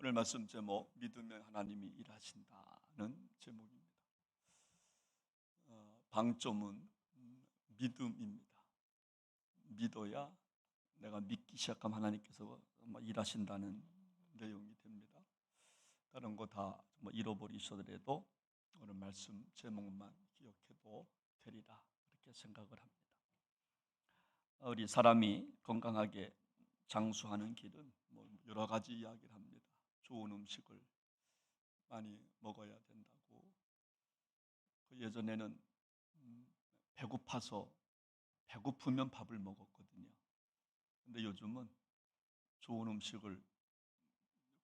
오늘 말씀 제목, 믿으면 하나님이 일하신다는 제목입니다. 방점은 믿음입니다. 믿어야 내가 믿기 시작하면 하나님께서 일하신다는 내용이 됩니다. 다른 거 다 잃어버리셔더라도 오늘 말씀 제목만 기억해도 되리라, 그렇게 생각을 합니다. 우리 사람이 건강하게 장수하는 길은 여러 가지 이야기를 합니다. 좋은 음식을 많이 먹어야 된다고. 예전에는 배고프면 밥을 먹었거든요. 근데 요즘은 좋은 음식을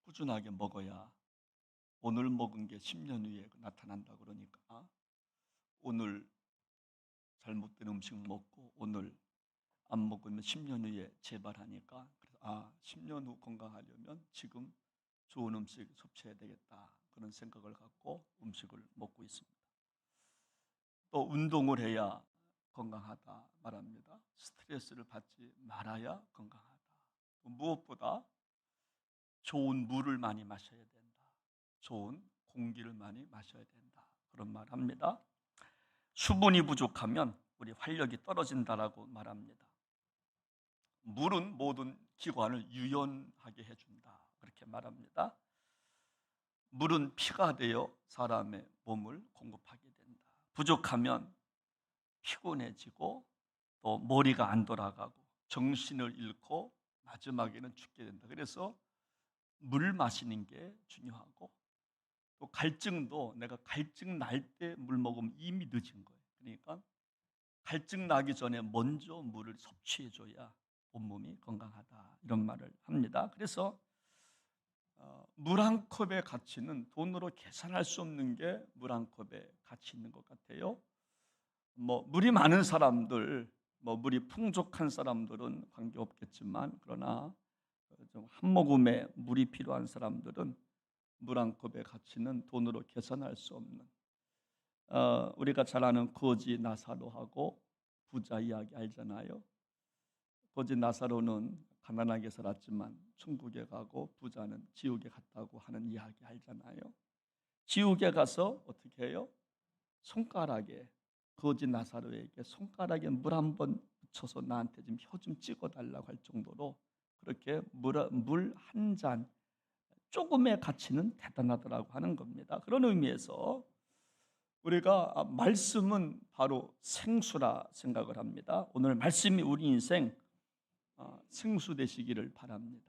꾸준하게 먹어야 오늘 먹은 게 10년 후에 나타난다 그러니까 오늘 잘못된 음식 먹고 오늘 안 먹으면 10년 후에 재발하니까, 그래서 10년 후 건강하려면 지금 좋은 음식 섭취해야 되겠다, 그런 생각을 갖고 음식을 먹고 있습니다. 또 운동을 해야 건강하다 말합니다. 스트레스를 받지 말아야 건강하다. 무엇보다 좋은 물을 많이 마셔야 된다. 좋은 공기를 많이 마셔야 된다, 그런 말 합니다. 수분이 부족하면 우리 활력이 떨어진다라고 말합니다. 물은 모든 기관을 유연하게 해준다, 그렇게 말합니다. 물은 피가 되어 사람의 몸을 공급하게 된다. 부족하면 피곤해지고 또 머리가 안 돌아가고 정신을 잃고 마지막에는 죽게 된다. 그래서 물 마시는 게 중요하고, 또 갈증도 내가 갈증 날 때 물 먹으면 이미 늦은 거예요. 그러니까 갈증 나기 전에 먼저 물을 섭취해줘야 온몸이 건강하다, 이런 말을 합니다. 그래서 물 한 컵의 가치는 돈으로 계산할 수 없는 게 물 한 컵의 가치 있는 것 같아요. 물이 많은 사람들, 물이 풍족한 사람들은 관계없겠지만, 그러나 좀 한 모금의 물이 필요한 사람들은 물 한 컵의 가치는 돈으로 계산할 수 없는, 우리가 잘 아는 거지 나사로하고 부자 이야기 알잖아요. 거지 나사로는 가난하게 살았지만 천국에 가고 부자는 지옥에 갔다고 하는 이야기 알잖아요. 지옥에 가서 어떻게 해요? 손가락에, 거지 나사로에게 손가락에 물 한 번 묻혀서 나한테 좀 혀 좀 찍어달라고 할 정도로 그렇게 물 한 잔 조금의 가치는 대단하더라고 하는 겁니다. 그런 의미에서 우리가 말씀은 바로 생수라 생각을 합니다. 오늘 말씀이 우리 인생 생수 되시기를 바랍니다.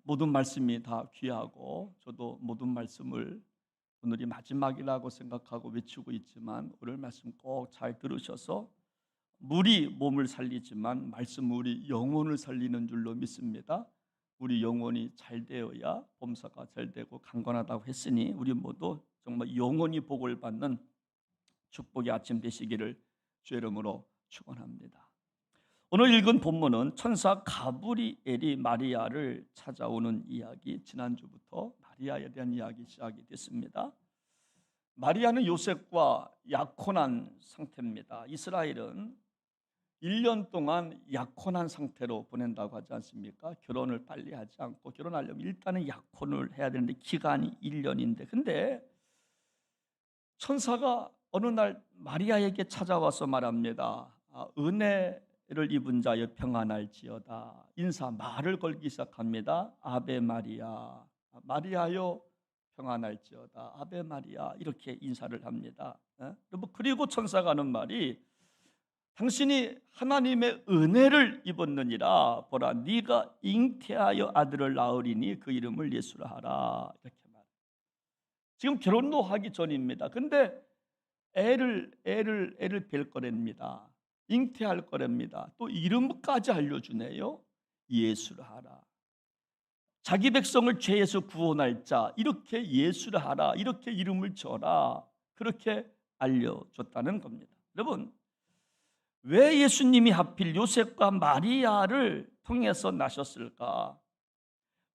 모든 말씀이 다 귀하고 저도 모든 말씀을 오늘이 마지막이라고 생각하고 외치고 있지만, 오늘 말씀 꼭 잘 들으셔서 물이 몸을 살리지만 말씀 우리 영혼을 살리는 줄로 믿습니다. 우리 영혼이 잘 되어야 범사가 잘 되고 강건하다고 했으니 우리 모두 정말 영혼이 복을 받는 축복의 아침 되시기를 주의 이름으로 축원합니다. 오늘 읽은 본문은 천사 가브리엘이 마리아를 찾아오는 이야기, 지난주부터 마리아에 대한 이야기 시작이 됐습니다. 마리아는 요셉과 약혼한 상태입니다. 이스라엘은 1년 동안 약혼한 상태로 보낸다고 하지 않습니까? 결혼을 빨리 하지 않고, 결혼하려면 일단은 약혼을 해야 되는데 기간이 1년인데, 근데 천사가 어느 날 마리아에게 찾아와서 말합니다. 은혜를 입은 자여 평안할지어다. 인사 말을 걸기 시작합니다. 아베 마리아, 마리아여 평안할지어다, 아베 마리아, 이렇게 인사를 합니다. 그리고 천사가 하는 말이, 당신이 하나님의 은혜를 입었느니라. 보라, 네가 잉태하여 아들을 낳으리니 그 이름을 예수라 하라, 이렇게 말해요. 지금 결혼도 하기 전입니다. 근데 애를 뵐 거랍니다. 잉태할 거랍니다. 또 이름까지 알려주네요. 예수라 하라. 자기 백성을 죄에서 구원할 자, 이렇게 예수라 하라, 이렇게 이름을 줘라, 그렇게 알려줬다는 겁니다. 여러분, 왜 예수님이 하필 요셉과 마리아를 통해서 나셨을까?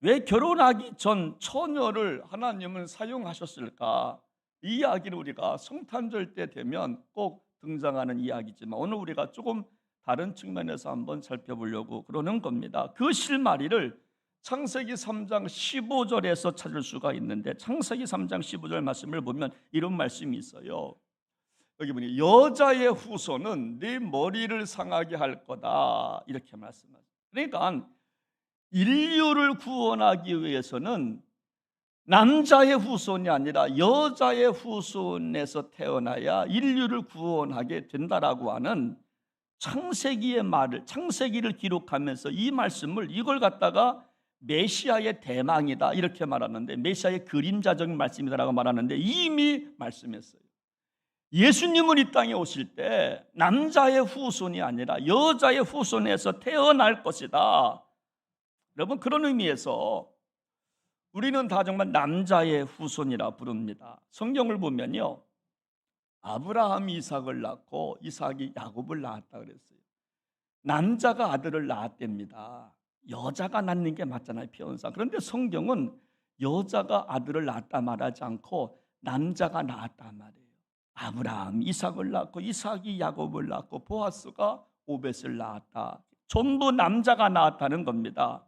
왜 결혼하기 전 처녀를 하나님은 사용하셨을까? 이 이야기를 우리가 성탄절 때 되면 꼭 등장하는 이야기지만, 오늘 우리가 조금 다른 측면에서 한번 살펴보려고 그러는 겁니다. 그 실마리를 창세기 3장 15절에서 찾을 수가 있는데, 창세기 3장 15절 말씀을 보면 이런 말씀이 있어요. 여기 보니 여자의 후손은 네 머리를 상하게 할 거다, 이렇게 말씀하세요. 그러니까 인류를 구원하기 위해서는 남자의 후손이 아니라 여자의 후손에서 태어나야 인류를 구원하게 된다라고 하는 창세기의 말을, 창세기를 기록하면서 이 말씀을, 이걸 갖다가 메시아의 대망이다 이렇게 말하는데, 메시아의 그림자적인 말씀이다라고 말하는데, 이미 말씀했어요. 예수님은 이 땅에 오실 때 남자의 후손이 아니라 여자의 후손에서 태어날 것이다. 여러분, 그런 의미에서 우리는 다 정말 남자의 후손이라 부릅니다. 성경을 보면요, 아브라함이 이삭을 낳고 이삭이 야곱을 낳았다 그랬어요. 남자가 아들을 낳았답니다. 여자가 낳는 게 맞잖아요, 표현상. 그런데 성경은 여자가 아들을 낳았다 말하지 않고 남자가 낳았다 말이에요. 아브라함이 이삭을 낳고 이삭이 야곱을 낳고 보아스가 오벳을 낳았다. 전부 남자가 낳았다는 겁니다.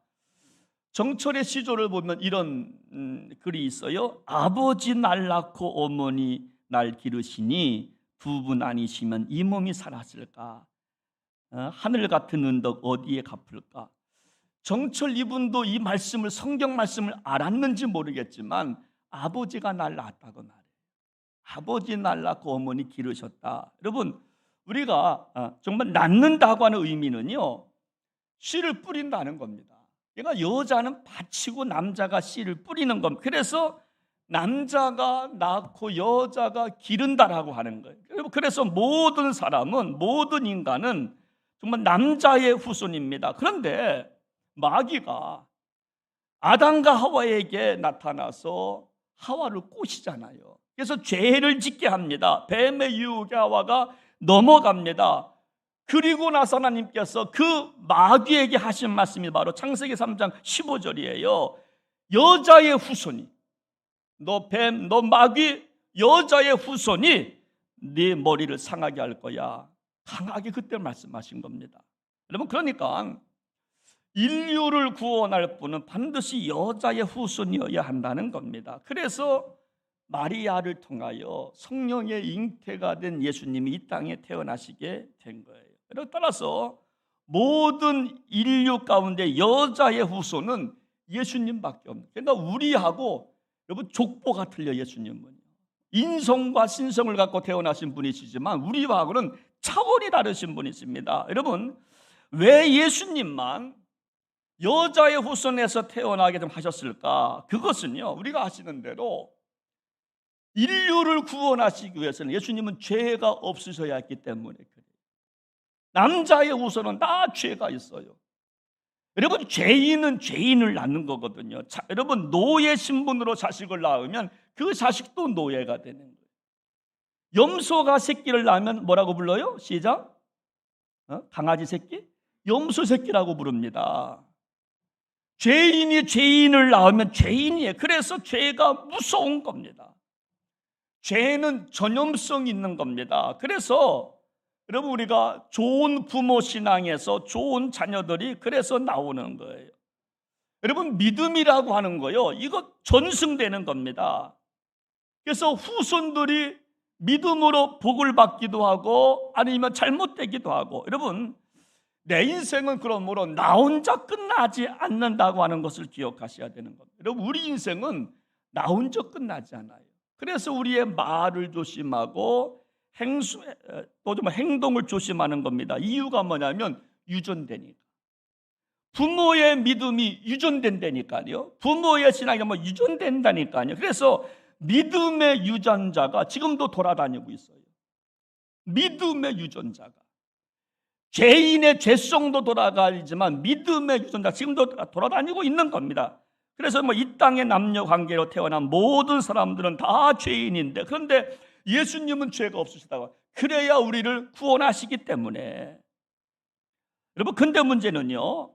정철의 시조를 보면 이런 글이 있어요. 아버지 날 낳고 어머니 날 기르시니 두 분 아니시면 이 몸이 살았을까? 하늘 같은 은덕 어디에 갚을까? 정철 이분도 이 말씀을, 성경 말씀을 알았는지 모르겠지만 아버지가 날 낳았다고 말해요. 아버지 날 낳고 어머니 기르셨다. 여러분, 우리가 정말 낳는다고 하는 의미는요, 씨를 뿌린다는 겁니다. 그러니까 여자는 바치고 남자가 씨를 뿌리는 겁니다. 그래서 남자가 낳고 여자가 기른다라고 하는 거예요. 그래서 모든 사람은, 모든 인간은 정말 남자의 후손입니다. 그런데 마귀가 아담과 하와에게 나타나서 하와를 꼬시잖아요. 그래서 죄를 짓게 합니다. 뱀의 유혹에 하와가 넘어갑니다. 그리고 나서 하나님께서 그 마귀에게 하신 말씀이 바로 창세기 3장 15절이에요. 여자의 후손이, 너 뱀, 너 마귀, 여자의 후손이 네 머리를 상하게 할 거야. 강하게 그때 말씀하신 겁니다. 여러분, 그러니까 인류를 구원할 분은 반드시 여자의 후손이어야 한다는 겁니다. 그래서 마리아를 통하여 성령의 잉태가 된 예수님이 이 땅에 태어나시게 된 거예요. 따라서 모든 인류 가운데 여자의 후손은 예수님밖에 없는, 그러니까 우리하고 여러분 족보가 틀려. 예수님은 인성과 신성을 갖고 태어나신 분이시지만 우리하고는 차원이 다르신 분이십니다. 여러분, 왜 예수님만 여자의 후손에서 태어나게 좀 하셨을까? 그것은요, 우리가 아시는 대로 인류를 구원하시기 위해서는 예수님은 죄가 없으셔야 했기 때문에 그래요. 남자의 후손은 다 죄가 있어요. 여러분, 죄인은 죄인을 낳는 거거든요. 여러분, 노예 신분으로 자식을 낳으면 그 자식도 노예가 되는 거예요. 염소가 새끼를 낳으면 뭐라고 불러요? 시작. 강아지 새끼? 염소 새끼라고 부릅니다. 죄인이 죄인을 낳으면 죄인이에요. 그래서 죄가 무서운 겁니다. 죄는 전염성이 있는 겁니다. 그래서 여러분, 우리가 좋은 부모 신앙에서 좋은 자녀들이 그래서 나오는 거예요. 여러분, 믿음이라고 하는 거요, 이거 전승되는 겁니다. 그래서 후손들이 믿음으로 복을 받기도 하고 아니면 잘못되기도 하고. 여러분, 내 인생은 그러므로 나 혼자 끝나지 않는다고 하는 것을 기억하셔야 되는 겁니다. 여러분, 우리 인생은 나 혼자 끝나지 않아요. 그래서 우리의 말을 조심하고 또 좀 행동을 조심하는 겁니다. 이유가 뭐냐면 유전되니까. 부모의 믿음이 유전된다니까요. 부모의 신앙이 유전된다니까요. 그래서 믿음의 유전자가 지금도 돌아다니고 있어요. 믿음의 유전자가. 죄인의 죄성도 돌아가지만 믿음의 유전자 지금도 돌아다니고 있는 겁니다. 그래서 이 땅의 남녀 관계로 태어난 모든 사람들은 다 죄인인데, 그런데 예수님은 죄가 없으시다고. 그래야 우리를 구원하시기 때문에. 여러분, 근데 문제는요,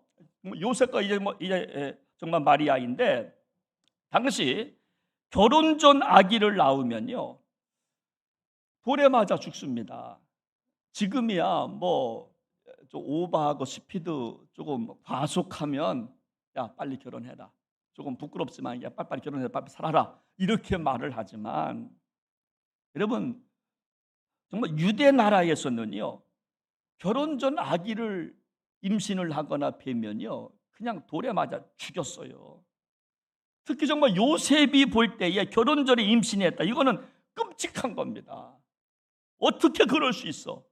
요셉과 이제 정말 마리아인데, 당시 결혼 전 아기를 낳으면요 돌에 맞아 죽습니다. 지금이야 좀 오버하고 스피드 조금 과속하면 야 빨리 결혼해라. 조금 부끄럽지만 야 빨리 결혼해라. 빨리 살아라. 이렇게 말을 하지만 여러분 정말 유대 나라에서는요 결혼 전 아기를 임신을 하거나 뵈면요 그냥 돌에 맞아 죽였어요. 특히 정말 요셉이 볼 때에 결혼 전에 임신했다. 이거는 끔찍한 겁니다. 어떻게 그럴 수 있어?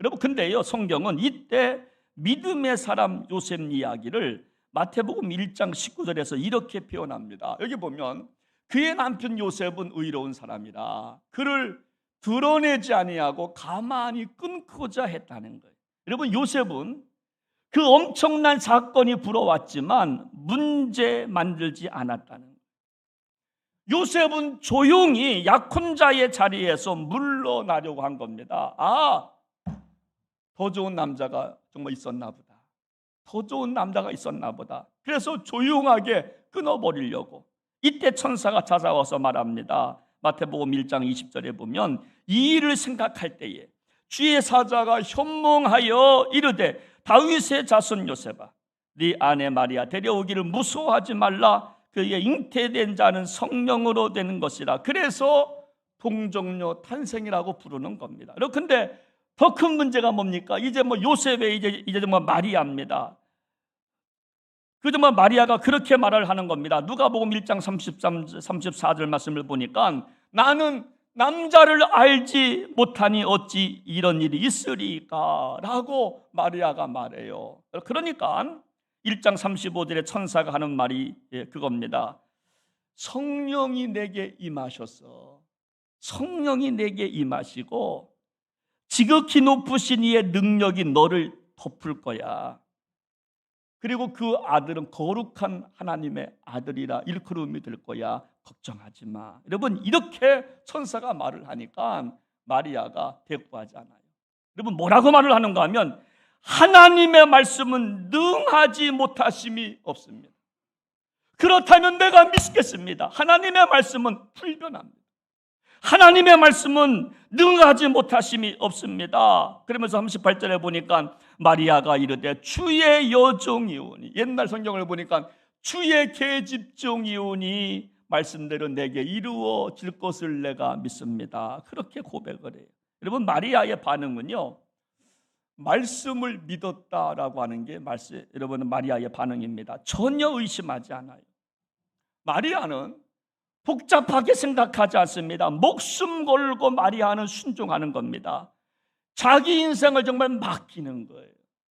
여러분 근데요 성경은 이때 믿음의 사람 요셉 이야기를 마태복음 1장 19절에서 이렇게 표현합니다. 여기 보면 그의 남편 요셉은 의로운 사람이라 그를 드러내지 아니하고 가만히 끊고자 했다는 거예요. 여러분 요셉은 그 엄청난 사건이 불어왔지만 문제 만들지 않았다는 거예요. 요셉은 조용히 약혼자의 자리에서 물러나려고 한 겁니다. 더 좋은 남자가 정말 있었나 보다. 더 좋은 남자가 있었나 보다. 그래서 조용하게 끊어버리려고. 이때 천사가 찾아와서 말합니다. 마태복음 1장 20절에 보면 이 일을 생각할 때에 주의 사자가 현몽하여 이르되 다윗의 자손 요셉아 네 아내 마리아 데려오기를 무서워하지 말라. 그의 잉태된 자는 성령으로 되는 것이라. 그래서 동정녀 탄생이라고 부르는 겁니다. 그런데 더 큰 문제가 뭡니까? 이제 요셉의 이제 정말 마리아입니다. 그 정말 마리아가 그렇게 말을 하는 겁니다. 누가복음 1장 34절 말씀을 보니까 나는 남자를 알지 못하니 어찌 이런 일이 있으리까 라고 마리아가 말해요. 그러니까 1장 35절에 천사가 하는 말이 그겁니다. 성령이 내게 임하셔서 성령이 내게 임하시고 지극히 높으신 이의 능력이 너를 덮을 거야. 그리고 그 아들은 거룩한 하나님의 아들이라 일컬음이 될 거야. 걱정하지 마. 여러분 이렇게 천사가 말을 하니까 마리아가 대꾸하지 않아요. 여러분 뭐라고 말을 하는가 하면 하나님의 말씀은 능하지 못하심이 없습니다. 그렇다면 내가 믿겠습니다. 하나님의 말씀은 불변합니다. 하나님의 말씀은 능하지 못하심이 없습니다. 그러면서 38절에 보니까 마리아가 이르되 주의 여종이오니, 옛날 성경을 보니까 주의 계집종이오니 말씀대로 내게 이루어질 것을 내가 믿습니다. 그렇게 고백을 해요. 여러분 마리아의 반응은요 말씀을 믿었다라고 하는 게 여러분 마리아의 반응입니다. 전혀 의심하지 않아요. 마리아는 복잡하게 생각하지 않습니다. 목숨 걸고 마리아는 순종하는 겁니다. 자기 인생을 정말 맡기는 거예요.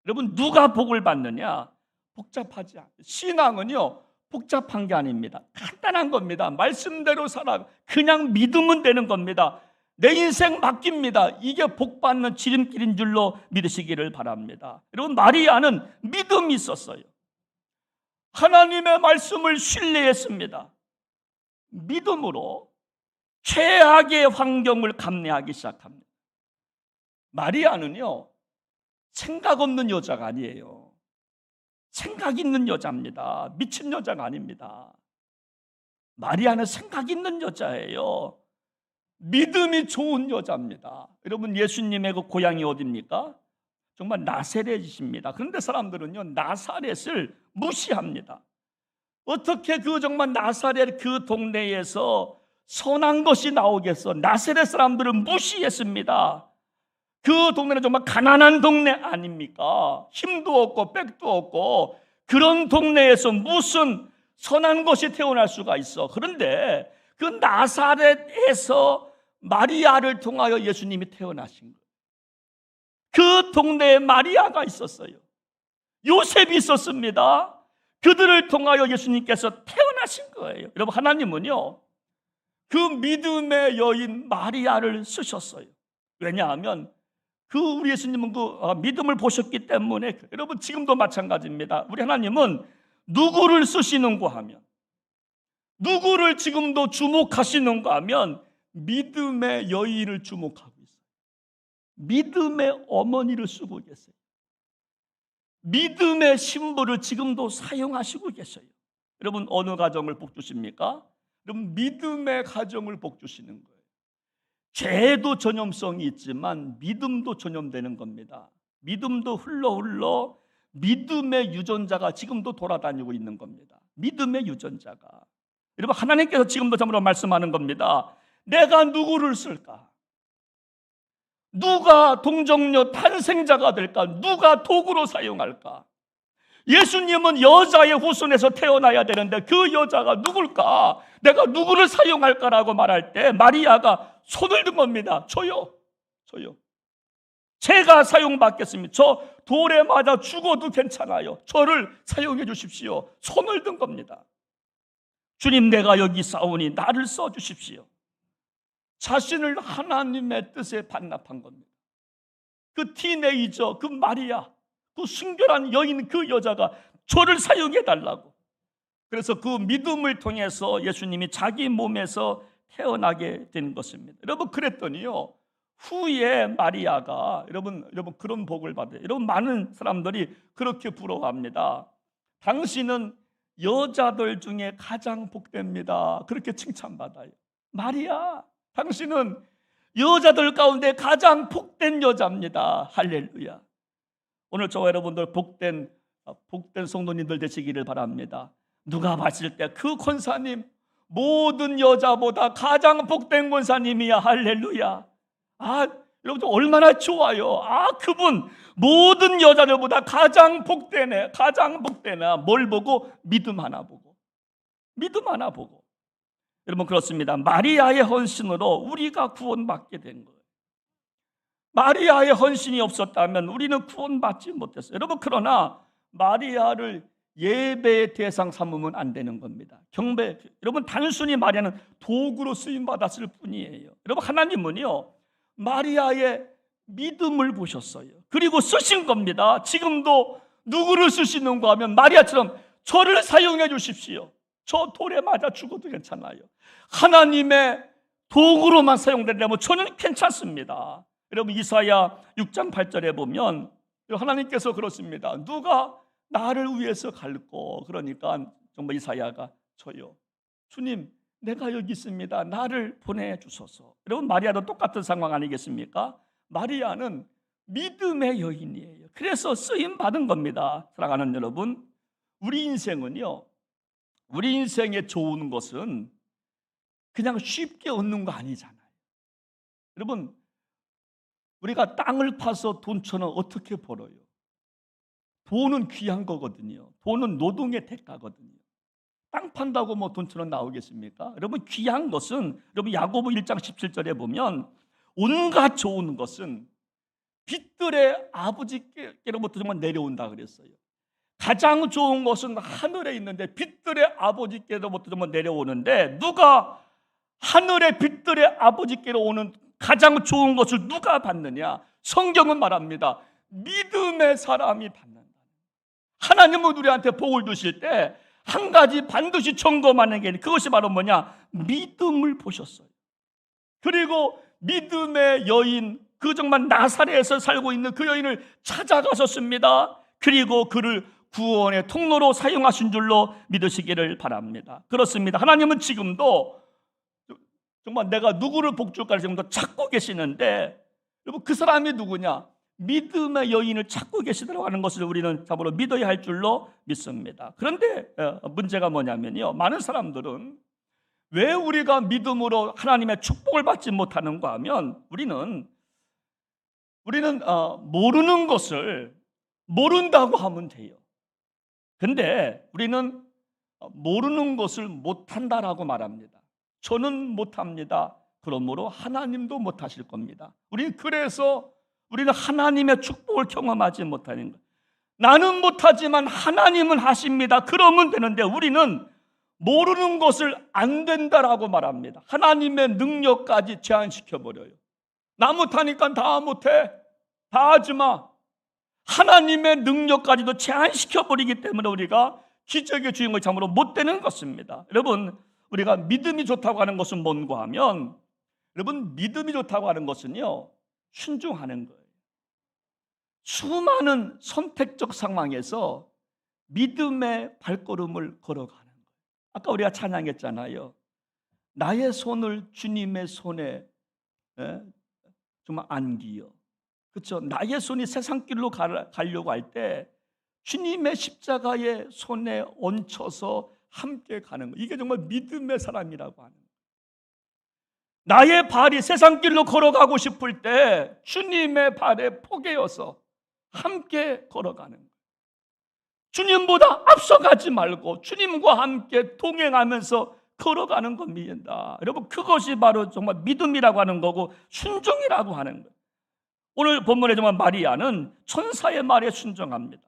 여러분 누가 복을 받느냐? 복잡하지 않아요. 신앙은요 복잡한 게 아닙니다. 간단한 겁니다. 말씀대로 살아 그냥 믿으면 되는 겁니다. 내 인생 맡깁니다. 이게 복받는 지름길인 줄로 믿으시기를 바랍니다. 여러분 마리아는 믿음이 있었어요. 하나님의 말씀을 신뢰했습니다. 믿음으로 최악의 환경을 감내하기 시작합니다. 마리아는요 생각 없는 여자가 아니에요. 생각 있는 여자입니다. 미친 여자가 아닙니다. 마리아는 생각 있는 여자예요. 믿음이 좋은 여자입니다. 여러분 예수님의 그 고향이 어디입니까? 정말 나사렛이십니다. 그런데 사람들은요 나사렛을 무시합니다. 어떻게 그 정말 나사렛 그 동네에서 선한 것이 나오겠어? 나사렛 사람들은 무시했습니다. 그 동네는 정말 가난한 동네 아닙니까? 힘도 없고 백도 없고 그런 동네에서 무슨 선한 것이 태어날 수가 있어. 그런데 그 나사렛에서 마리아를 통하여 예수님이 태어나신 거예요. 그 동네에 마리아가 있었어요. 요셉이 있었습니다. 그들을 통하여 예수님께서 태어나신 거예요. 여러분 하나님은요 그 믿음의 여인 마리아를 쓰셨어요. 왜냐하면 우리 예수님은 믿음을 보셨기 때문에. 여러분 지금도 마찬가지입니다. 우리 하나님은 누구를 쓰시는가 하면, 누구를 지금도 주목하시는가 하면 믿음의 여인을 주목하고 있어요. 믿음의 어머니를 쓰고 계세요. 믿음의 신부를 지금도 사용하시고 계셔요. 여러분 어느 가정을 복 주십니까? 여러분 믿음의 가정을 복 주시는 거예요. 죄도 전염성이 있지만 믿음도 전염되는 겁니다. 믿음도 흘러 믿음의 유전자가 지금도 돌아다니고 있는 겁니다. 믿음의 유전자가. 여러분, 하나님께서 지금도 참으로 말씀하는 겁니다. 내가 누구를 쓸까? 누가 동정녀 탄생자가 될까? 누가 도구로 사용할까? 예수님은 여자의 후손에서 태어나야 되는데 그 여자가 누굴까? 내가 누구를 사용할까라고 말할 때 마리아가 손을 든 겁니다. 저요. 제가 사용받겠습니다. 저 돌에 맞아 죽어도 괜찮아요. 저를 사용해 주십시오. 손을 든 겁니다. 주님, 내가 여기 싸우니 나를 써주십시오. 자신을 하나님의 뜻에 반납한 겁니다. 그 티네이저, 그 마리아, 그 순결한 여인, 그 여자가 저를 사용해 달라고. 그래서 그 믿음을 통해서 예수님이 자기 몸에서 태어나게 된 것입니다. 여러분, 그랬더니요, 후에 마리아가 여러분 그런 복을 받아요. 여러분, 많은 사람들이 그렇게 부러워합니다. 당신은 여자들 중에 가장 복됩니다. 그렇게 칭찬받아요. 마리아, 당신은 여자들 가운데 가장 복된 여자입니다. 할렐루야. 오늘 저와 여러분들 복된 성도님들 되시기를 바랍니다. 누가 봤을 때 그 권사님, 모든 여자보다 가장 복된 권사님이야. 할렐루야. 여러분들 얼마나 좋아요. 그분 모든 여자들보다 가장 복되네. 뭘 보고? 믿음 하나 보고. 여러분, 그렇습니다. 마리아의 헌신으로 우리가 구원받게 된 거예요. 마리아의 헌신이 없었다면 우리는 구원받지 못했어요. 여러분, 그러나 마리아를 예배의 대상 삼으면 안 되는 겁니다. 경배, 여러분, 단순히 마리아는 도구로 쓰임 받았을 뿐이에요. 여러분, 하나님은요, 마리아의 믿음을 보셨어요. 그리고 쓰신 겁니다. 지금도 누구를 쓰시는가 하면 마리아처럼 저를 사용해 주십시오. 저 돌에 맞아 죽어도 괜찮아요. 하나님의 도구로만 사용된다면 저는 괜찮습니다. 여러분, 이사야 6장 8절에 보면 하나님께서 그렇습니다. 누가 나를 위해서 갈고, 그러니까 정말 이사야가 저요. 주님, 내가 여기 있습니다. 나를 보내주소서. 여러분, 마리아도 똑같은 상황 아니겠습니까? 마리아는 믿음의 여인이에요. 그래서 쓰임받은 겁니다. 사랑하는 여러분, 우리 인생은요, 우리 인생에 좋은 것은 그냥 쉽게 얻는 거 아니잖아요. 여러분, 우리가 땅을 파서 돈 1,000원 어떻게 벌어요? 돈은 귀한 거거든요. 돈은 노동의 대가거든요. 땅 판다고 뭐 돈 1,000원 나오겠습니까? 여러분, 귀한 것은, 여러분, 야고보 1장 17절에 보면 온갖 좋은 것은 빛들의 아버지께로부터 정말 내려온다 그랬어요. 가장 좋은 것은 하늘에 있는데 빛들의 아버지께로부터 정말 내려오는데, 누가 하늘의 빛들의 아버지께로 오는 가장 좋은 것을 누가 받느냐? 성경은 말합니다. 믿음의 사람이 받는다. 하나님은 우리한테 복을 주실 때 한 가지 반드시 점검하는 게, 그것이 바로 뭐냐? 믿음을 보셨어요. 그리고 믿음의 여인, 그 정말 나사렛에서 살고 있는 그 여인을 찾아가셨습니다. 그리고 그를 구원의 통로로 사용하신 줄로 믿으시기를 바랍니다. 그렇습니다. 하나님은 지금도 정말 내가 누구를 복줄까 지금도 찾고 계시는데, 여러분, 그 사람이 누구냐? 믿음의 여인을 찾고 계시더라고 하는 것을 우리는 참으로 믿어야 할 줄로 믿습니다. 그런데 문제가 뭐냐면요, 많은 사람들은 왜 우리가 믿음으로 하나님의 축복을 받지 못하는가 하면, 우리는 모르는 것을 모른다고 하면 돼요. 근데 우리는 모르는 것을 못한다라고 말합니다. 저는 못합니다. 그러므로 하나님도 못하실 겁니다. 그래서 우리는 하나님의 축복을 경험하지 못하는 거예요. 나는 못하지만 하나님은 하십니다. 그러면 되는데 우리는 모르는 것을 안 된다라고 말합니다. 하나님의 능력까지 제한시켜버려요. 나 못하니까 다 못해, 다 하지 마. 하나님의 능력까지도 제한시켜버리기 때문에 우리가 기적의 주인공이 참으로 못 되는 것입니다. 여러분, 우리가 믿음이 좋다고 하는 것은 뭔가 하면, 여러분, 믿음이 좋다고 하는 것은요, 순종하는 거예요. 수많은 선택적 상황에서 믿음의 발걸음을 걸어가는 거예요. 아까 우리가 찬양했잖아요. 나의 손을 주님의 손에 정말 안기요. 그렇죠? 나의 손이 세상 길로 가려고 할 때 주님의 십자가의 손에 얹혀서 함께 가는 거, 이게 정말 믿음의 사람이라고 하는 거예요. 나의 발이 세상 길로 걸어가고 싶을 때 주님의 발에 포개어서 함께 걸어가는 거예요. 주님보다 앞서가지 말고 주님과 함께 동행하면서 걸어가는 겁니다. 여러분, 그것이 바로 정말 믿음이라고 하는 거고 순종이라고 하는 거예요. 오늘 본문에 정말 마리아는 천사의 말에 순종합니다.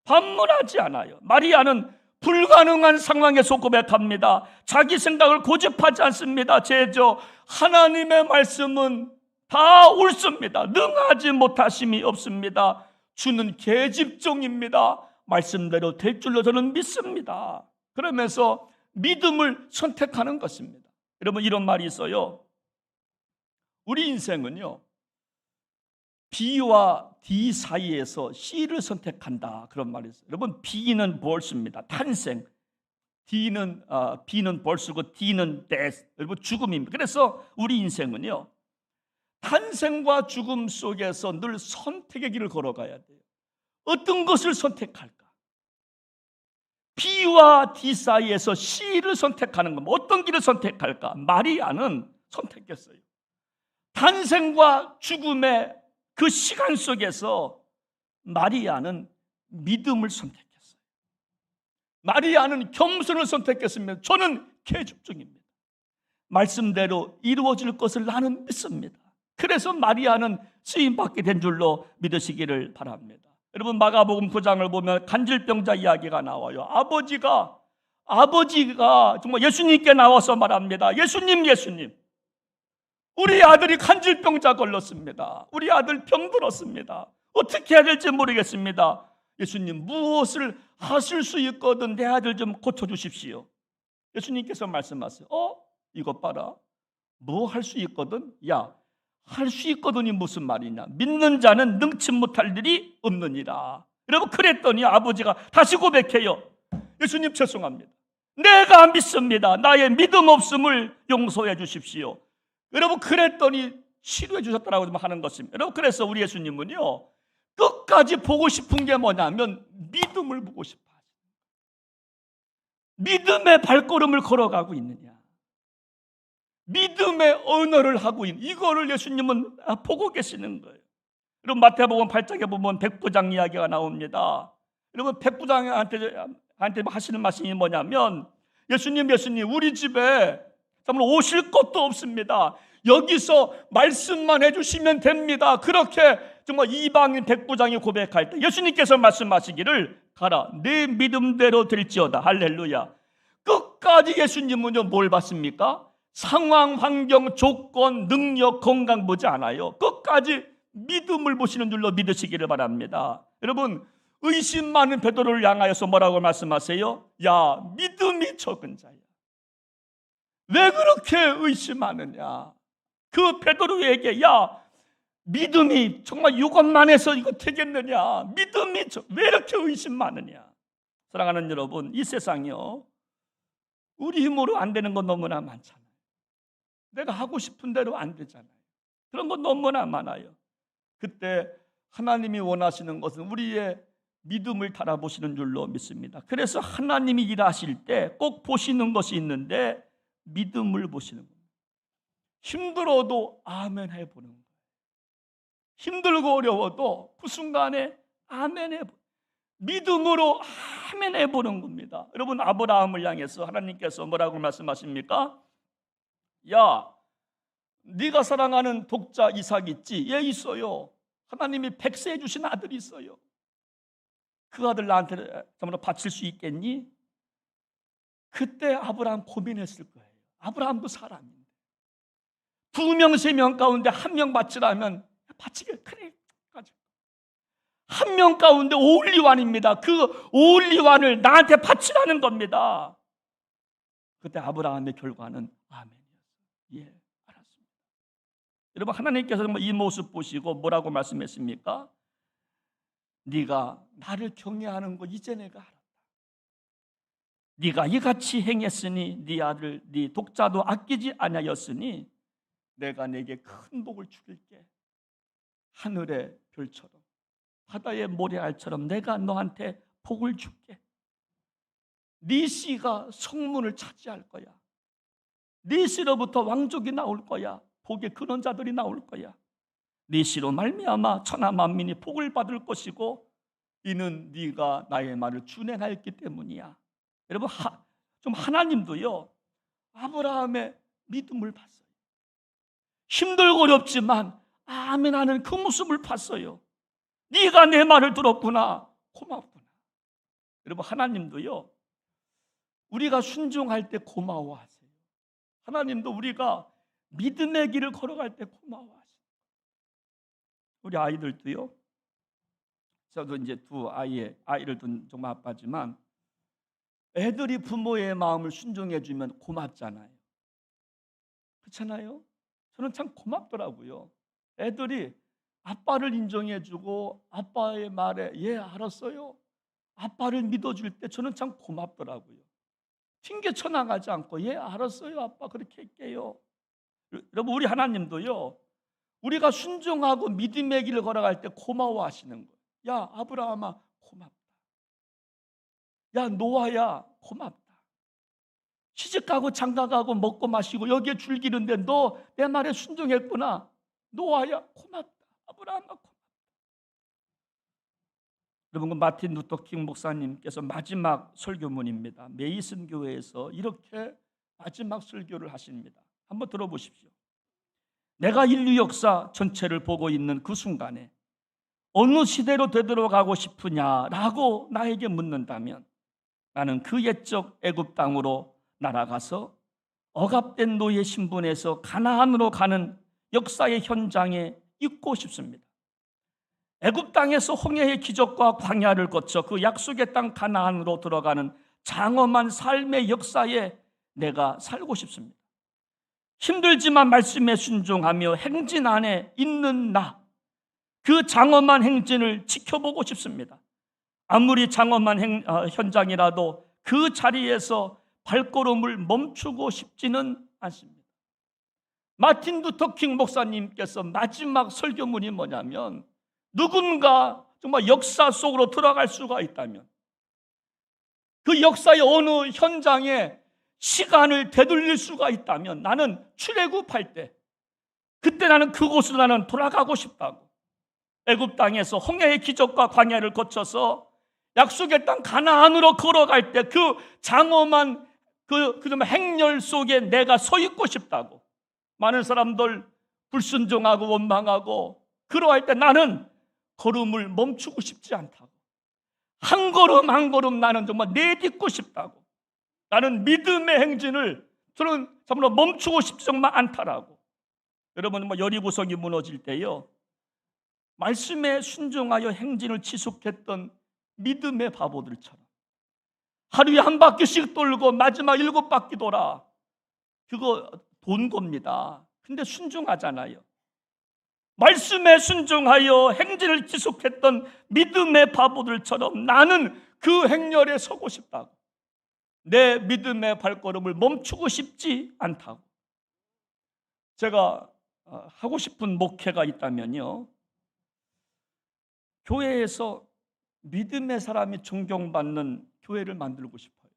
반문하지 않아요. 마리아는 불가능한 상황에서 고백합니다. 자기 생각을 고집하지 않습니다. 제저 하나님의 말씀은 다 옳습니다. 능하지 못하심이 없습니다. 주는 계집종입니다. 말씀대로 될 줄로 저는 믿습니다. 그러면서 믿음을 선택하는 것입니다. 여러분, 이런 말이 있어요. 우리 인생은요, B와 D 사이에서 C를 선택한다, 그런 말이 있어요. 여러분, B는 벌스입니다. 탄생. B는 벌스고 D는 death. 여러분, 죽음입니다. 그래서 우리 인생은요, 탄생과 죽음 속에서 늘 선택의 길을 걸어가야 돼요. 어떤 것을 선택할까? B와 D 사이에서 C를 선택하는 건 어떤 길을 선택할까? 마리아는 선택했어요. 탄생과 죽음의 그 시간 속에서 마리아는 믿음을 선택했어요. 마리아는 겸손을 선택했습니다. 저는 계집종입니다. 말씀대로 이루어질 것을 나는 믿습니다. 그래서 마리아는 쓰임받게 된 줄로 믿으시기를 바랍니다. 여러분, 마가복음 9장을 보면 간질병자 이야기가 나와요. 아버지가 정말 예수님께 나와서 말합니다. 예수님, 우리 아들이 간질병자 걸렸습니다. 우리 아들 병들었습니다. 어떻게 해야 될지 모르겠습니다. 예수님, 무엇을 하실 수 있거든 내 아들 좀 고쳐주십시오. 예수님께서 말씀하세요. 이것 봐라. 뭐 할 수 있거든? 야, 할 수 있거든이 무슨 말이냐? 믿는 자는 능치 못할 일이 없느니라. 여러분, 그랬더니 아버지가 다시 고백해요. 예수님, 죄송합니다. 내가 믿습니다. 나의 믿음 없음을 용서해 주십시오. 여러분, 그랬더니 치료해 주셨다라고 하는 것입니다. 여러분, 그래서 우리 예수님은요, 끝까지 보고 싶은 게 뭐냐면 믿음을 보고 싶어요. 믿음의 발걸음을 걸어가고 있느냐, 믿음의 언어를 하고 있는, 이거를 예수님은 보고 계시는 거예요. 여러분, 마태복음 8장에 보면 백부장 이야기가 나옵니다. 여러분, 백부장한테 하시는 말씀이 뭐냐면, 예수님, 우리 집에 정말 오실 것도 없습니다. 여기서 말씀만 해주시면 됩니다. 그렇게 정말 이방인 백부장이 고백할 때 예수님께서 말씀하시기를, 가라, 내 믿음대로 될지어다. 할렐루야. 끝까지 예수님은요, 뭘 봤습니까? 상황, 환경, 조건, 능력, 건강 보지 않아요. 끝까지 믿음을 보시는 줄로 믿으시기를 바랍니다. 여러분, 의심 많은 베드로를 향하여서 뭐라고 말씀하세요? 야, 믿음이 적은 자야. 왜 그렇게 의심하느냐? 그 베드로에게, 야, 믿음이 정말 이것만 해서 이거 되겠느냐? 믿음이 왜 이렇게 의심 많으냐? 사랑하는 여러분, 이 세상이요, 우리 힘으로 안 되는 건 너무나 많잖아요. 내가 하고 싶은 대로 안 되잖아요. 그런 건 너무나 많아요. 그때 하나님이 원하시는 것은 우리의 믿음을 달아보시는 줄로 믿습니다. 그래서 하나님이 일하실 때 꼭 보시는 것이 있는데 믿음을 보시는 겁니다. 힘들어도 아멘 해보는 거예요. 힘들고 어려워도 그 순간에 아멘 해보는, 믿음으로 아멘 해보는 겁니다. 여러분, 아브라함을 향해서 하나님께서 뭐라고 말씀하십니까? 야, 네가 사랑하는 독자 이삭 있지? 얘 있어요. 하나님이 백세해 주신 아들이 있어요. 그 아들 나한테 정말로 바칠 수 있겠니? 그때 아브라함 고민했을 거예요. 아브라함도 사람인데 2명, 3명 가운데 1명 바치라면 바치게, 그래, 가져. 1명 가운데 올리완입니다. 그 올리완을 나한테 바치라는 겁니다. 그때 아브라함의 결과는 아멘이었어요. 예, 알았습니다. 여러분, 하나님께서 이 모습 보시고 뭐라고 말씀했습니까? 네가 나를 경외하는 거 이제 내가 알았다. 네가 이같이 행했으니 네 아들 네 독자도 아끼지 아니하였으니 내가 네게 큰 복을 주길게. 하늘의 별처럼 바다의 모래알처럼 내가 너한테 복을 줄게. 네 씨가 성문을 차지할 거야. 네 씨로부터 왕족이 나올 거야. 복의 근원자들이 나올 거야. 네 씨로 말미암아 천하 만민이 복을 받을 것이고 이는 네가 나의 말을 준행하였기 때문이야. 여러분, 좀 하나님도요 아브라함의 믿음을 봤어요. 힘들고 어렵지만 아멘하는 그 모습을 봤어요. 네가 내 말을 들었구나. 고맙구나. 여러분, 하나님도요 우리가 순종할 때 고마워하세요. 하나님도 우리가 믿음의 길을 걸어갈 때 고마워하세요. 우리 아이들도요, 저도 이제 두 아이를 둔 정말 아빠지만 애들이 부모의 마음을 순종해 주면 고맙잖아요. 그렇잖아요? 저는 참 고맙더라고요. 애들이 아빠를 인정해 주고 아빠의 말에 예 알았어요, 아빠를 믿어줄 때 저는 참 고맙더라고요. 핑계쳐 나가지 않고 예 알았어요 아빠 그렇게 할게요. 여러분, 우리 하나님도요 우리가 순종하고 믿음의 길을 걸어갈 때 고마워하시는 거예요. 야 아브라함아 고맙다. 야 노아야 고맙다. 시집가고 장가가고 먹고 마시고 여기에 즐기는데 너 내 말에 순종했구나. 노아야 고맙다. 아브라함아 고맙다. 여러분, 마틴 루터 킹 목사님께서 마지막 설교문입니다. 메이슨 교회에서 이렇게 마지막 설교를 하십니다. 한번 들어보십시오. 내가 인류 역사 전체를 보고 있는 그 순간에 어느 시대로 되돌아가고 싶으냐라고 나에게 묻는다면 나는 그 옛적 애굽 땅으로 날아가서 억압된 노예 신분에서 가나안으로 가는 역사의 현장에 있고 싶습니다. 애굽 땅에서 홍해의 기적과 광야를 거쳐 그 약속의 땅 가나안으로 들어가는 장엄한 삶의 역사에 내가 살고 싶습니다. 힘들지만 말씀에 순종하며 행진 안에 있는 나, 그 장엄한 행진을 지켜보고 싶습니다. 아무리 장엄한 현장이라도 그 자리에서 발걸음을 멈추고 싶지는 않습니다. 마틴 루터 킹 목사님께서 마지막 설교문이 뭐냐면, 누군가 정말 역사 속으로 들어갈 수가 있다면, 그 역사의 어느 현장에 시간을 되돌릴 수가 있다면 나는 출애굽할 때 그때 나는 그곳으로 나는 돌아가고 싶다고. 애굽 땅에서 홍해의 기적과 광야를 거쳐서 약속의 땅 가나안으로 걸어갈 때 그 장엄한 그 행렬 속에 내가 서 있고 싶다고. 많은 사람들 불순종하고 원망하고 그러할 때 나는 걸음을 멈추고 싶지 않다고. 한 걸음 한 걸음 나는 정말 내딛고 싶다고. 나는 믿음의 행진을 저는 정말 멈추고 싶지 정말 않다라고. 여러분, 여리고성이 무너질 때요 말씀에 순종하여 행진을 지속했던 믿음의 바보들처럼 하루에 한 바퀴씩 돌고 마지막 7바퀴 돌아. 그거 돈 겁니다. 근데 순종하잖아요. 말씀에 순종하여 행진을 지속했던 믿음의 바보들처럼 나는 그 행렬에 서고 싶다고. 내 믿음의 발걸음을 멈추고 싶지 않다고. 제가 하고 싶은 목회가 있다면요, 교회에서 믿음의 사람이 존경받는 교회를 만들고 싶어요.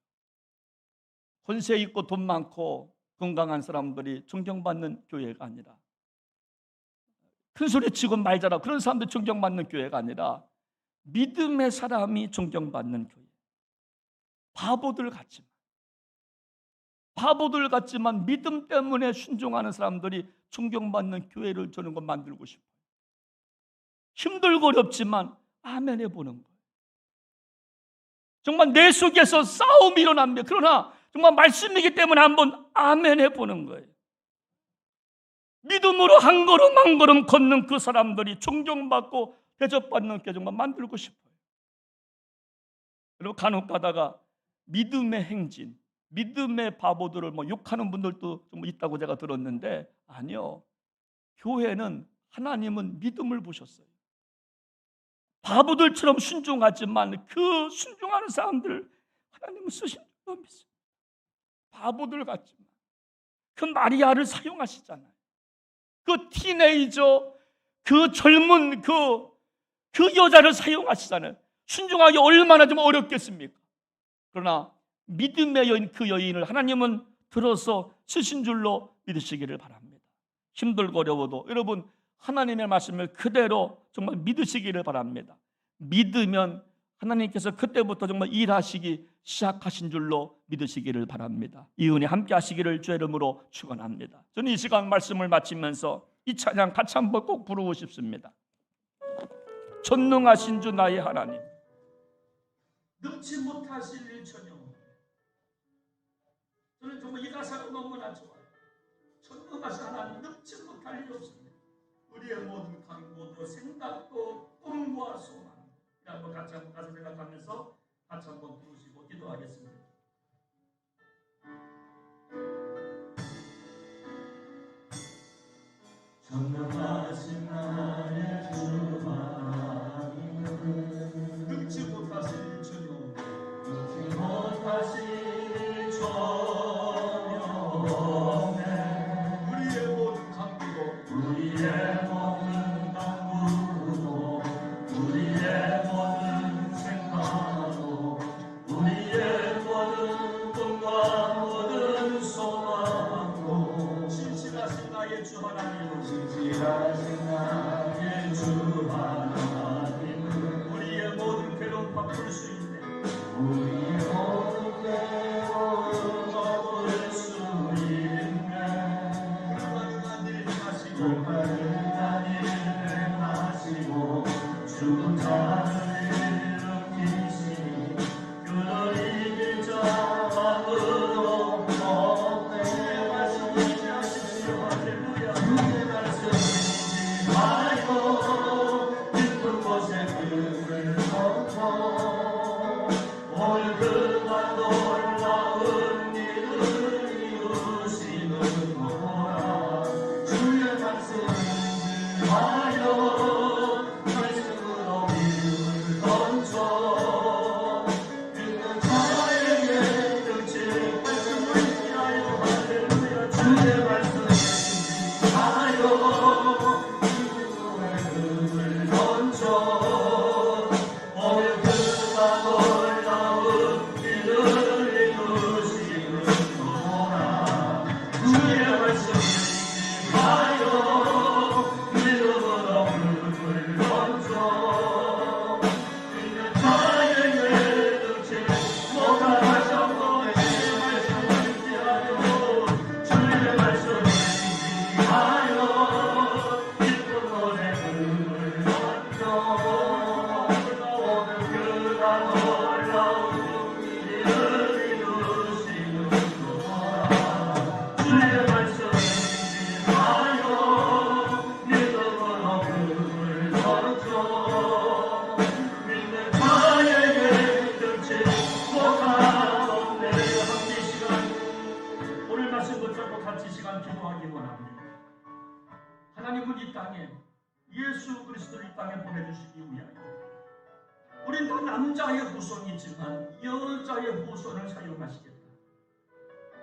권세 있고 돈 많고 건강한 사람들이 존경받는 교회가 아니라, 큰 소리 치고 말 잘하고 그런 사람들 존경받는 교회가 아니라 믿음의 사람이 존경받는 교회. 바보들 같지만 믿음 때문에 순종하는 사람들이 존경받는 교회를 저는 만들고 싶어요. 힘들고 어렵지만 아멘 해보는 거예요. 정말 내 속에서 싸움이 일어납니다. 그러나 정말 말씀이기 때문에 한번 아멘 해보는 거예요. 믿음으로 한 걸음 한 걸음 걷는 그 사람들이 존경받고 대접받는 게 정말 만들고 싶어요. 그리고 간혹 가다가 믿음의 행진, 믿음의 바보들을 욕하는 분들도 좀 있다고 제가 들었는데, 아니요. 교회는, 하나님은 믿음을 보셨어요. 바보들처럼 순종하지만 그 순종하는 사람들 하나님은 쓰신 줄 믿습니다. 바보들 같지만 그 마리아를 사용하시잖아요. 그 티네이저, 그 젊은 그 그 여자를 사용하시잖아요. 순종하기 얼마나 좀 어렵겠습니까? 그러나 믿음의 여인, 그 여인을 하나님은 들어서 쓰신 줄로 믿으시기를 바랍니다. 힘들고 어려워도 여러분 하나님의 말씀을 그대로 정말 믿으시기를 바랍니다. 믿으면 하나님께서 그때부터 정말 일하시기 시작하신 줄로 믿으시기를 바랍니다. 이 은혜 함께 하시기를 주의 이름으로 축원합니다. 저는 이 시간 말씀을 마치면서 이 찬양 같이 한번 꼭 부르고 싶습니다. 전능하신 주 나의 하나님, 능치 못하실 일 전혀. 저는 정말 이 가사가 너무나 좋아요. 전능하신 하나님, 능치 못할 일 없습니다. 우리의 모든 강고도 생각도 꿈과 소망, 한번 같이 한번 가사 생각하면서 같이 한번 부르시고 기도하겠습니다. 전능하신 나의 주 하나님, 능치 못하실 일 전혀, 능치 못하실 일 전혀 없네. 우리의 모든 강구도, 우리의 모든 강구도, 우리의 모든 생각도, 우리의 모든 꿈과 모든 소망도, 신실하신 나의 주 하나님, 신실하신 나의 주 하나님, 우리의 모든 괴로움 바꿀 수 있네. 우리의 모든 괴로움 바꿀 수 있네. 불가능한 일 행하시고, 불가능한 일 행하시고, 죽은 자를 일으키시니 그를 이길 자 아무도 없네. 주의 말씀 잊지 마십시오. 할렐루야. 주의 말씀 잊지 말고 깊은 곳에 그를 덮어 오늘 그가 놀라운 일을 이루시는 거라. 주의 말씀 잊지 마요. 말씀으로 믿음을 던져 믿는 자에게 끝을 말씀을 지하여. 할렐루야. 주의 말씀 잊지 마요. 믿음을 던져 오늘 그가 놀라운 일을 이루시는 거라. 주의 말씀 잊지 마요. 믿음으로 눈을 던져 믿는 자에게 끝을 뭐가 하셨고 주의 말씀 잊지 마요. 주의 말씀 잊지 마요. 깊은 곳에 눈을 던져 오늘 그가 놀라운 일을 이루시는 거라. 주의 말씀 잊지 마요. 믿음으로 눈을 던져 믿는 자에게 끝을 뭐가 없네. 함께 이 시간 오늘 말씀 붙잡고 같이 시간 기도하기 원합니다. 하나님은 이 땅에 예수 그리스도를 이 땅에 보내주시기 위하여 우린 다 남자의 후손이지만 여자의 후손을 사용하시겠다.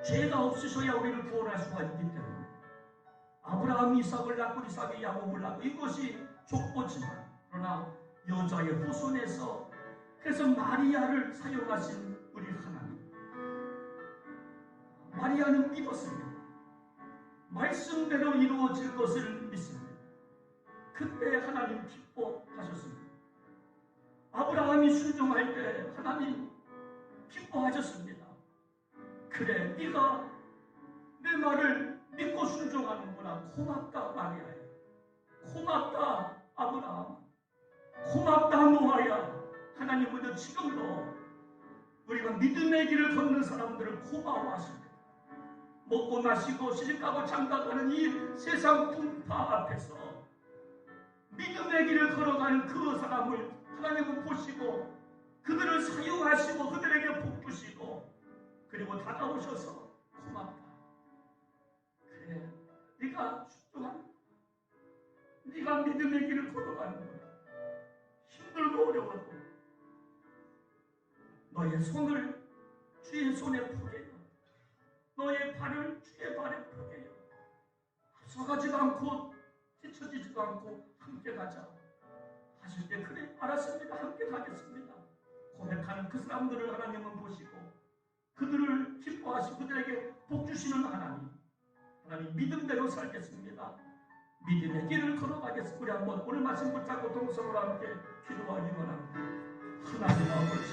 죄가 없으셔야 우리를 구원할 수가 있기 때문에 아브라함이 이삭을 낳고 이삭이 야곱을 낳고 이것이 족보지만 그러나 여자의 후손에서 그래서 마리아를 사용하신 우리 하나님. 마리아는 믿었습니다. 말씀대로 이루어질 것을 믿습니다. 그때 하나님 기뻐하셨습니다. 아브라함이 순종할 때 하나님 기뻐하셨습니다. 그래, 네가 내 말을 믿고 순종하는구나. 고맙다 마리아야. 고맙다 아브라함. 고맙다 노아야. 하나님은 지금도 우리가 믿음의 길을 걷는 사람들을 고마워하십니다. 먹고 마시고 시집가고 장가가는 이 세상 풍파 앞에서 믿음의 길을 걸어가는 그 사람을 하나님은 보시고 그들을 사용하시고 그들에게 복 주시고 그리고 다가오셔서 고맙다. 그래, 네가 순종한, 네가 믿음의 길을 걸어가는 거야. 힘들고 어려워도 너의 손을 주의 손에 포개요. 너의 발을 주의 발에 포개요. 앞서가지도 않고 뒤처지지도 않고 함께 가자. 하실 때 그래 알았습니다. 함께 가겠습니다. 고백하는 그 사람들을 하나님은 보시고 그들을 기뻐하시고 그들에게 복 주시는 하나님 믿음대로 살겠습니다. 믿음의 길을 걸어가겠습니다. 우리 한번 오늘 말씀 붙잡고 동성으로 함께 기도하기 원합니다. 하나님 아버지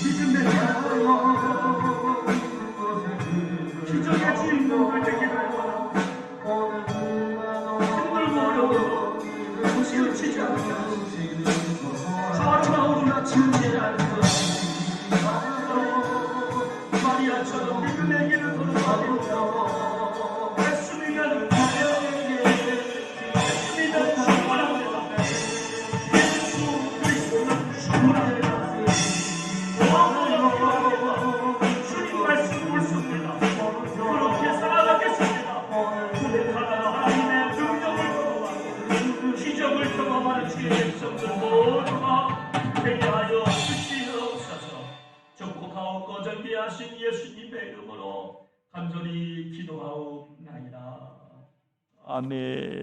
믿음의 길을 기적의 주인공들 되기를 원합니다. 힘들고 어려워 치우치지 않게 하시고 아름다운 치우치지 않게 마리아처럼 믿음의 길을 걸어가며 예수님은 충분합니다. 예수 그리스도는 충분합니다. 주님 말씀 옳습니다. 그렇게 살아가겠습니다. 고백하라 하나님의 능력을 경험하고 기적을 경험하는 주의 백성들 모두가 되게 하여 주시옵소서. 정복하옵고 전비하신 예수님의 이름으로 간절히 기도하옵나이다. 아멘.